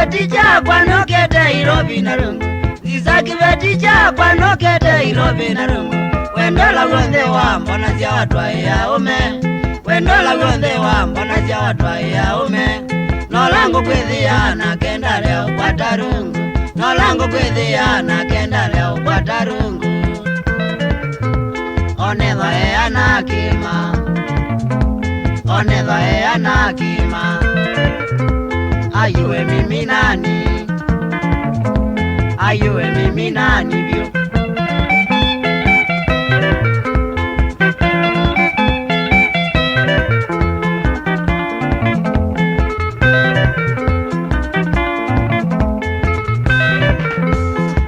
kibetija kwa nokete irobi na rungu Ziza kibetija kwa nokete irobi na rungu Wendola wonde wa mbona zia watwa ya ume Wendola wonde wa mbona zia watwa ya ume Nolango kwithia na kenda leo kwa tarungu Nolango kwithia na kenda leo kwa tarungu Onetha eana kima Onetha eana kima Ayuwe mimi nani Ayuwe mimi nani bio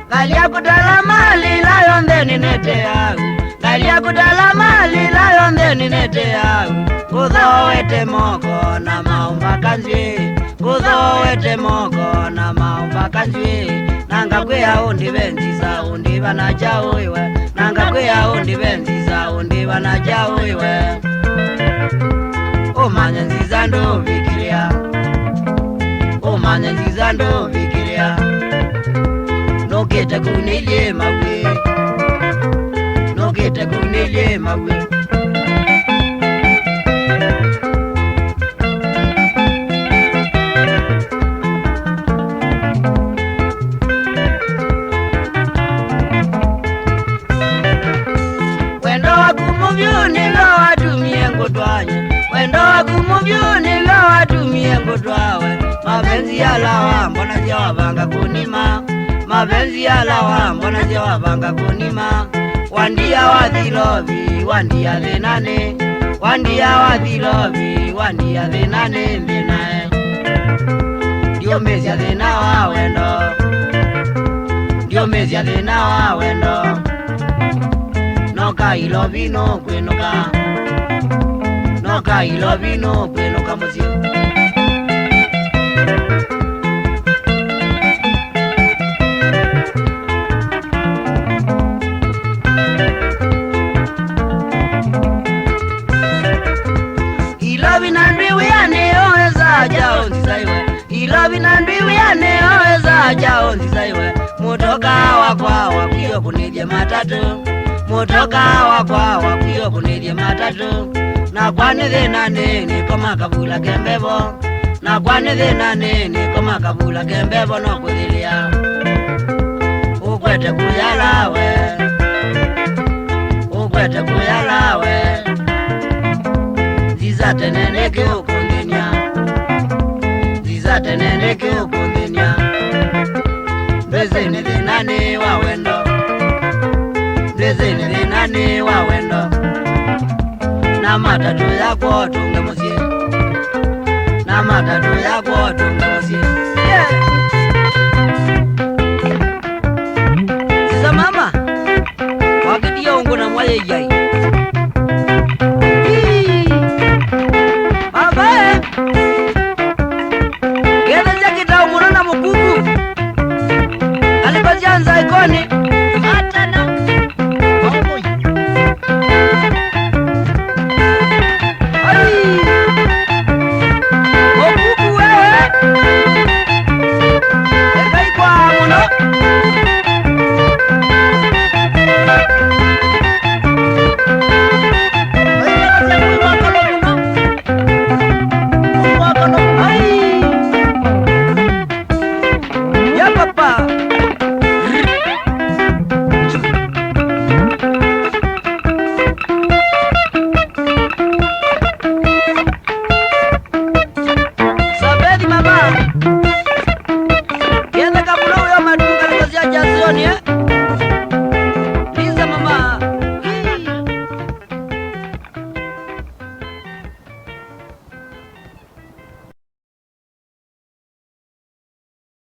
Galia kudala mali la yonde ninete yau Galia kudala mali la yonde ninete yau Kutho wete moko na maumba kanjwe Kutho wete moko na maumba kanjwe Nanga kwea undi benziza undi bana jao iwe Nanga kwea undi benziza undi bana jao iwe Umanya nziza ndo vikiria Umanya nziza ndo vikiria Nokete kunilye mawe Nokete kunilye mawe Wendo wakumuvyuni lo watumie ngotwanye Wendo wakumuvyuni lo watumie ngotwawe Mapenzi ya lawa mbona zia wabanga kunima Mapenzi ya lawa mbona zia wabanga kunima Wandia wadhilovi wandia dhenane Wandia wadhilovi wandia dhenane dhenae Dio mezi ya dhena wa wendo Dio mezi ya dhena wa wendo Noka ilovi no kwenoka Noka ilovi no kwenoka muzio Ilovi nandwi wiyane oweza jao nzizaiwe Ilovi nandwi wiyane oweza jao nzizaiwe Mutoka wakwa wakuyo kunidye matatu Mutoka wakwa wakuyo kunidye matatu Na kwani dhina nini koma kabula kembebo Na kwani dhina nini koma kabula kembebo no kuthilia Ukwete kuyalawe Ukwete kuyalawe Zizate neneke ukundenia Zizate neneke ukundenia Bezeni dhinane wa wendo Bezeni dhinane wa wendo Na matatu yako tunge musie Na matatu yako tunge musie Ziza mama Wakidia ungu na mwaye